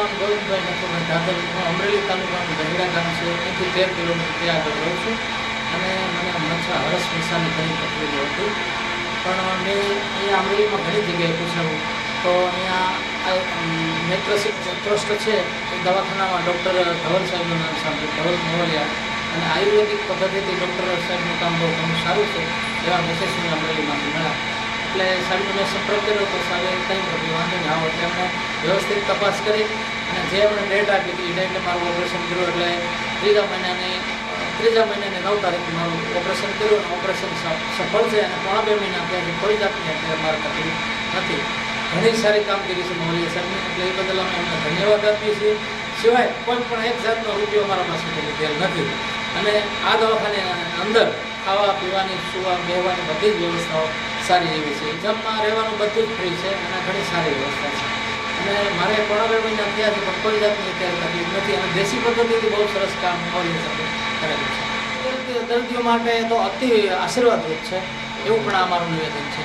નામ ગોવિંદભાઈ નથુભાઈ ધાધર. હું અમરેલી તાલુકાનું ગઢડા ગામ છે, અહીંથી 13 કિલોમીટર ત્યાં આગળ રહું છું. અને મને મચ્છા હરસ મસાની ઘણી તકલીફો હતી, પણ મેં અહીંયા અમરેલીમાં ઘણી જગ્યાએ પૂછાયું તો અહીંયા નેત્રશિક ટ્રસ્ટ છે એ દવાખાનામાં ડૉક્ટર ધવલ સાહેબનું નામ સાંભળ્યું, ધવલ મોવલિયા, અને આયુર્વેદિક પદ્ધતિથી ડૉક્ટર સાહેબનું કામ બહુ ઘણું સારું છે એવા મેસેજ મને અમરેલીમાંથી મળ્યા. એટલે સાહેબનો મેં સંપર્ક કર્યો તો સાહેબે કંઈ નથી, વાંધો નહીં આવો. એટલે એમણે વ્યવસ્થિત તપાસ કરી અને જે એમણે ડેટ આપી હતી એ ડેટે મારું ઓપરેશન કર્યું. એટલે ત્રીજા મહિનાની 9 તારીખે મારું ઓપરેશન કર્યું અને ઓપરેશન સફળ છે અને 2.5 મહિના થયા છે. કોઈ જાતની અત્યારે મારે તકલીફ નથી. ઘણી સારી કામગીરી છે મોવલિયા સાહેબની, એટલે એ બદલ અમે એમને ધન્યવાદ આપીએ છીએ. સિવાય કોઈ પણ એક જાતનો રૂપિયો મારા પાસેથી લીધેલ નથી. અને આ દવાખાની અંદર ખાવા પીવાની, સુવા બેહવાની બધી જ વ્યવસ્થાઓ સારી એવી છે. જમવા રહેવાનું બધું જ ફ્રી છે અને ઘણી સારી વ્યવસ્થા છે. અને મારે 2.5 મહિના થયા છે પણ કોઈ જાતની અત્યારે તકલીફ નથી. અને દેશી પદ્ધતિથી બહુ સરસ કામ મોવલિયા સાહેબે કરેલું છે. દર્દીઓ માટે તો અતિ આશીર્વાદરૂપ છે એવું પણ આ મારું નિવેદન છે.